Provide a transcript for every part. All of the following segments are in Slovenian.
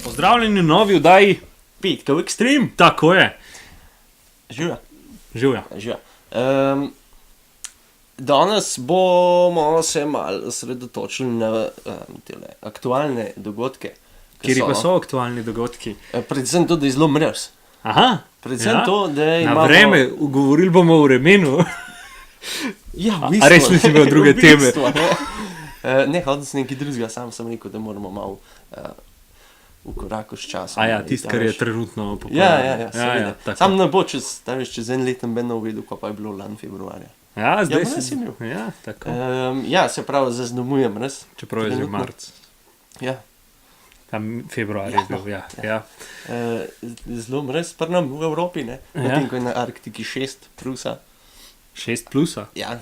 Pozdravljeni v novi oddaji. Petkov Extreme. Tako je. Živa. Živijo. Danes bomo se malo osredotočili na tele aktualne dogodke. Kateri pa so aktualni dogodki? Predvsem to, da je zelo mrz. Aha. Predvsem to, da imamo... Na vreme, govorili bomo o vremenu. Ja, v A bistvu. res nisi imel druge V teme? bistvu, ne, hodil sem nekaj drugega, sam sem rekel, da moramo malo v koraku s časom. A ja, tisto, kar je trenutno popularno. Ja, seveda. tako. Sam ne bo čez en let ben uvedel, ko pa je bilo lani februarja. Ja, zdaj mrz si imel. Ja, tako. Ja, se pravi, zaznamuje mrz. Čeprav je že trenutno. marc. Ja. Tam februar je bil, ja. Zelo mrz pri nam v Evropi, ne? Medtem ko je na Arktiki 6 plusa. 6 plusa. Ja.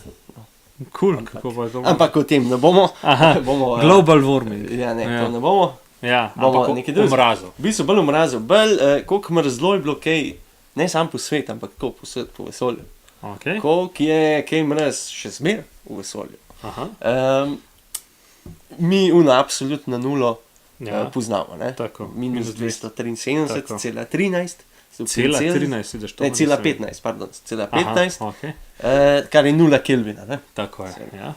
Cool, kako pa je to? Ampak o tem ne bomo. Aha, bomo global warming. Ja, ne, to ne bomo. Ja, Bomo ampak nekaj v drugega. mrazu. V bistvu bolj v mrazu. Koliko mrzlo je bilo kaj, ne sam po svetu, ampak koliko po svetu, po vesolju. Okay. Koliko je kaj mraz še zmer v vesolju. Aha. Mi absolutno nulo poznamo, ne? Tako. Minus Tako. 273,13. Cela 13, ideš to. Ne, cela 15, pardon, cela 15, Aha, okay. Kar je 0 Kelvina, ne? Tako je, ja.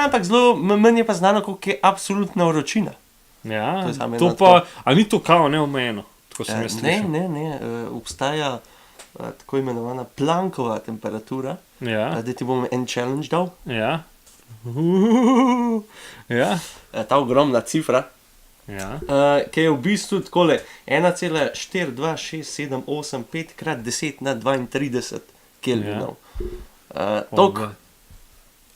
Ampak zelo, meni je pa znano, koliko je absolutna vročina. Ja, To je samo to eno pa, a ni to kao neomejeno, tako sem jaz Ne, slišal. obstaja tako imenovana Planckova temperatura, Ja, da ti bom en challenge dal. ja. Ja, Ta ogromna cifra, ja. ki je v bistvu takole 1,42678 krat 10 na 32 kelvinov. Toliko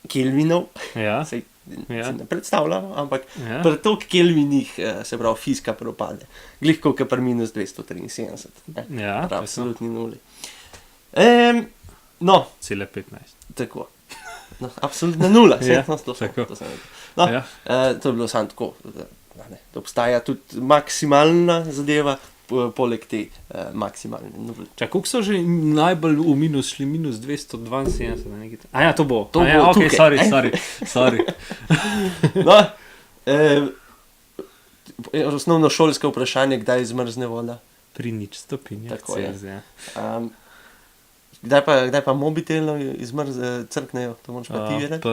kelvinov, Ja, sej Ja. si ne predstavljamo, ampak ja. pri toliko kelvinih se pravi fizika propade. Glih koliko je pri minus 273. Ne? Ja, Pri to je to. absolutni nuli. No, Cele 15. tako. No, absolutna nula, Ja, to tako. to sem rekel. No, Ja. to je bilo samo tako, da obstaja tudi maksimalna zadeva, poleg te maksimalne nule. Čak, koliko so že najbolj v minus šli? Minus 272 na nekaj. A ja, to bo. To A ja, bo ok, tukaj. sorry. No, osnovno šolsko vprašanje, kdaj zmrzne voda. Pri nič stopinjah Tako je. Celzija. Kdaj pa mobitelno crknejo, to moraš pa ti vedeti.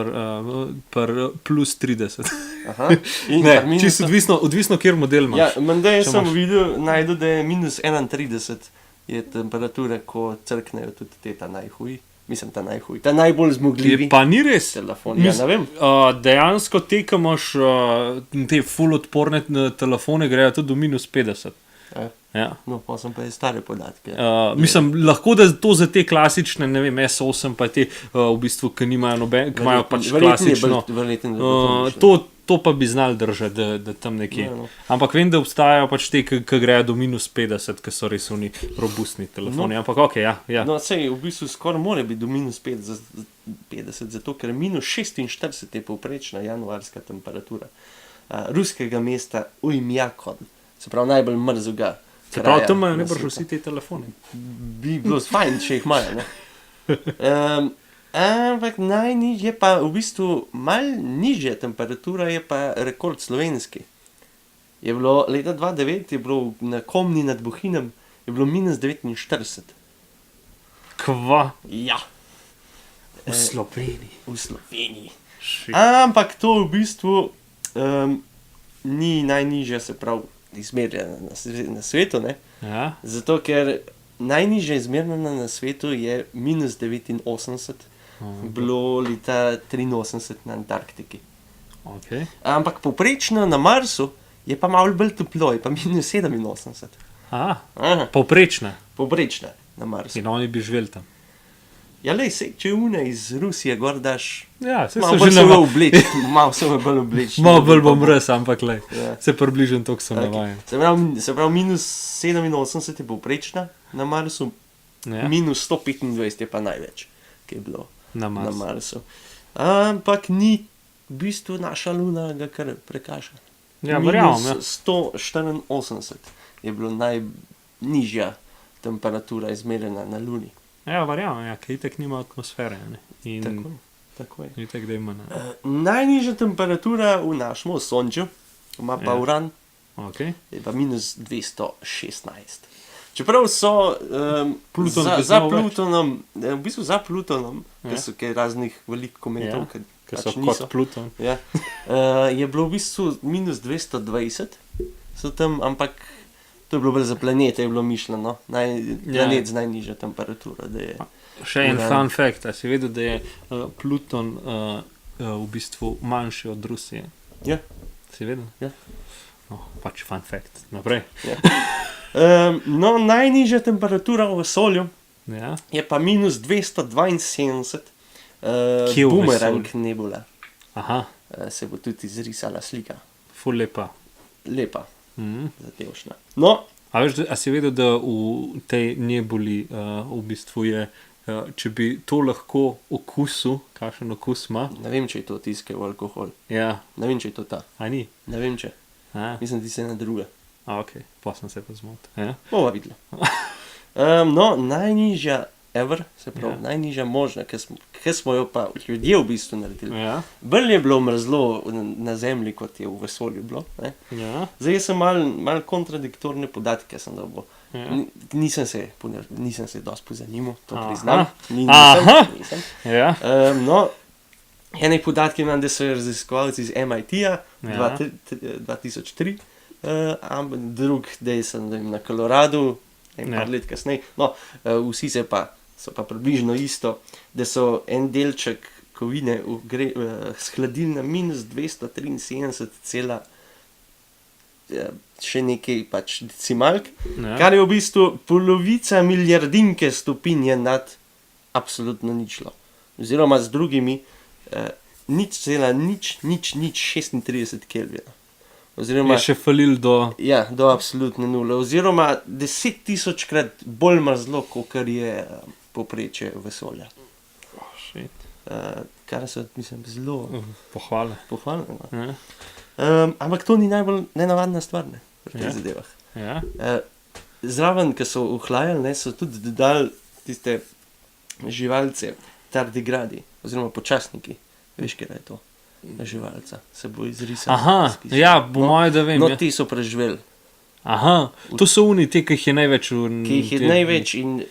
Plus 30. Aha. In Ne, pri minus- čisto odvisno, kjer model imaš. Ja, menda Če sem imaš- videl, najdu, da je minus 31 je temperatura, ko crknejo tudi ta najhuj. Mislim, ta najhuj. Ta najbolj zmogljivi Pa ni res. telefon. Ja, ne vem. Dejansko te, ki imaš te full odporne telefone, grejo tudi do minus 50. Ja. No, pa sem pa je stare podatke. Mislim, lahko da to za te klasične, ne vem, S8, pa te v bistvu, ki nimajo noben, ki imajo pač klasično. To pa bi znali držati, da tam nekje. Ja, no. Ampak vem, da obstajajo pač te, ki grejo do minus 50, ki so res oni robustni telefoni. No. Ampak ok, ja. No, sej, v bistvu skoraj mora biti do minus 50, zato ker minus 46 je povprečna januarska temperatura ruskega mesta Ujmjakon, se pravi najbolj mrzlega. Se pravi, tam imajo najbrž vsi te telefoni. Bi bilo fajn, če jih imajo. Ampak najnižje pa v bistvu mal nižja temperatura je pa rekord slovenski. Je bilo leta 2009, je bilo na Komni nad Bohinjem, je bilo minus 49. Kva? Ja, V Sloveniji. v Sloveniji. Shit. Ampak to v bistvu ni najnižja, se pravi, izmerjena na svetu, ne? Ja, Zato ker najnižja izmerjena na svetu je minus 89, bilo leta 83 na Antarktiki. ok. Ampak povprečno na Marsu je pa malo bolj toplo, je pa minus 87. Aha, Aha, povprečna. povprečna na Marsu. In oni bi živeli tam. Ja, lej, sej, če une iz Rusije gor daš, Ja, se malo so bolj že se ga navajeni. obleči, malo se ga bolj obleči. Malo bolj bom res, ampak le. Ja. Se približam to, ko sem Okay. navajen. Se pravi, minus 87 je povprečna na Marsu, Ja, minus 125 je pa največ, ki je bilo na na Marsu. Marsu. Ampak ni v bistvu naša luna ga kar prekaša. Ja, verjamem, ja. Minus 184 je bilo najnižja temperatura izmerjena na luni. Ja, verjamem, ja, ker itak nima atmosfere. Ne? In Tako. Tako je. Itak, da ima, Najnižja temperatura v našem Osončju, ima pa Uran, Okay. je pa minus 216. Čeprav so za Plutonom, v bistvu za Plutonom, ker so kaj raznih velikih komentov, ker so kot Pluton. Ja, je bilo v bistvu minus 220, so tam, ampak to je bilo bolj za planete, je bilo mišljeno, planet z najnižjo temperaturo, da je... Še en fun fact, a si vedel, da je Pluton v bistvu manjši od Rusije? Ja. Si vedel? Ja. No, pač fun fact. Naprej. Ja. No, najnižja temperatura v vesolju je pa minus 272 Bumerang nebula. Aha. Se bo tudi izrisala slika. Ful lepa. Lepa. Zatevšna. No. A veš, a si vedel, da v tej nebuli v bistvu je, če bi to lahko okusil, kakšen okus ima? Ne vem, če je to tiskav alkohol. Ja. Ne vem, če je to ta. A ni? Ne vem, če. Mislim, da ti se ena druga. Ok, pa sem se pa zmotil. Ja? Bova videla. No, najnižja ever, se pravi, najnižja možna, ker smo jo pa ljudje v bistvu naredili. Ja. Bolj je bilo mrzlo na zemlji, kot je v vesolju bilo. Ja. Zdaj sem mal kontradiktorne podatke sem dobil. Ja. Nisem se dosti pozanimal, to priznam. Nisem. Ja. No, ene podatke imam, da so raziskovalci iz MIT-ja 2003, drug, da sem na Koloradu, par let kasneje. No, vsi so pa približno isto, da so en delček kovine shladili na minus 273, še nekaj pač decimalk, kar je v bistvu polovica milijardinke stopinje nad absolutno ničlo. Oziroma z drugimi 0,036 Kelvina. Oziroma, je še falil do... Ja, do absolutne nule. Oziroma 10.000-krat bolj mrzlo, kot je povprečje vesolja. Kar so, mislim, zelo... Pohvale. No. Ampak to ni najbolj nenavadna stvar, ne, pri teh zadevah. Ja. Zraven, ko so ohlajali, so tudi dodali tiste živalce, tardigradi, oziroma počasniki. Veš, kje je to? Živalca. Se bo izrisal. Aha, ja, po moje, da vem. No, ti so preživeli. Aha, to so oni, te, ki jih je največ... Ki jih je največ in...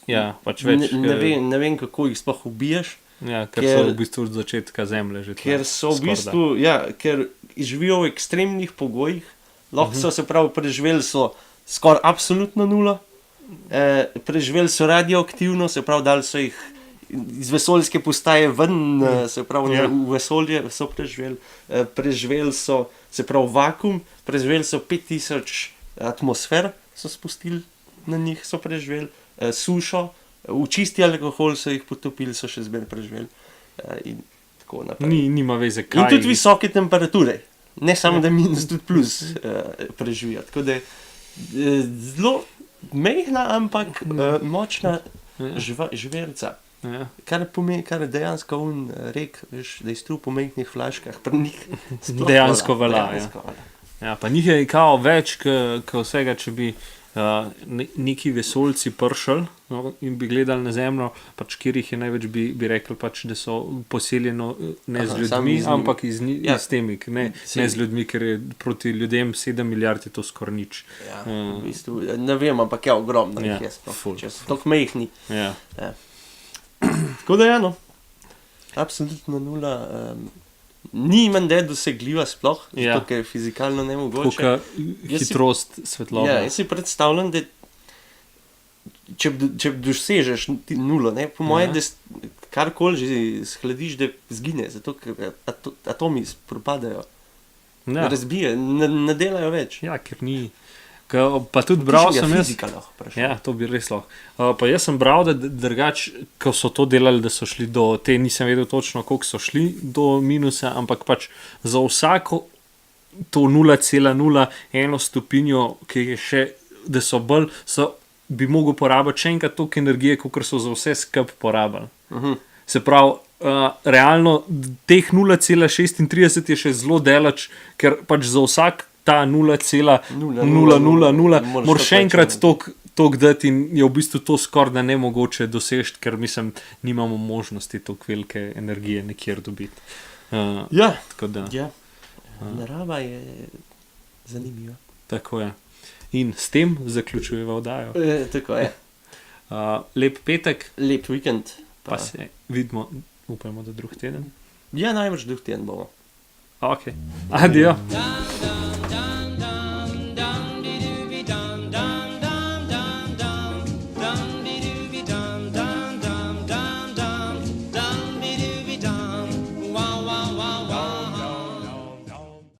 Ja, pač več... Ne vem, kako jih sploh ubijaš. Ja, ker so v bistvu od začetka zemlje že ker so v bistvu, ker živijo v ekstremnih pogojih, lahko so, se pravi, preživeli so skoraj absolutno nulo, preživeli so radioaktivno, se pravi, dali so jih iz vesoljske postaje ven, se pravi, v vesolje so preživeli so, se pravi, vakuum, preživeli so 5000 atmosfer, so spustili na njih, so preživeli, sušo, v čisti alkohol so jih potopili, so še zmeraj preživeli in tako naprej. Nima veze, kaj... In tudi visoke temperature, ne samo da minus, tudi plus preživijo. Tako da zelo mehna, ampak močna živelca. Ja. Kar dejansko rek, veš, da je strup v mehnih flaškah, pri njih dejansko velja. Ja, pa njih je kao več, kot vsega, če bi neki vesoljci pršali, no, in bi gledali na zemljo, pač kjer jih je največ, bi rekli, pač, da so poseljeno ne z ljudmi, ampak s temi, ne z ljudmi, ker je proti ljudem 7 milijard je to skoraj nič. Ja, v bistvu, ne vem, ampak je ogromno jih je sploh, če so tako mehni. Ja. Tako da absolutno nula. Ni menda dosegljiva sploh, zato ker je fizikalno nemogoče. Tukaj hitrost svetlobe. Ja, jaz si predstavljam, da če dosežeš nulo, ne, po moje, da karkoli že shladiš, da zgine, zato ker atomi propadajo. Ja. Razbije, ne delajo več. Ja, ker ni... Pa tudi bral sem jaz... Ja, to bi res lahko. Pa jaz sem bral, da drugač, ko so to delali, da so šli do te, nisem vedel točno, koliko so šli do minusa, ampak pač za vsako to 0,01 stopinjo, ki je še, da so bolj, bi mogel porabiti še enkrat toliko energije, kot so za vse skup porabili. Se pravi, realno teh 0,36 je še zelo delač, ker pač za vsak ta 0,000 moraš še enkrat toliko dati in je v bistvu to skoraj nemogoče doseči, ker mislim, nimamo možnosti toliko velike energije nekjer dobiti. Tako da. Ja. Narava je zanimiva. Tako je. In s tem zaključujeva oddajo. Tako je. Lep petek. Lep vikend. Pa se vidimo, upajmo, da drug teden. Ja, najbrž drug teden bomo. Ok. Adijo.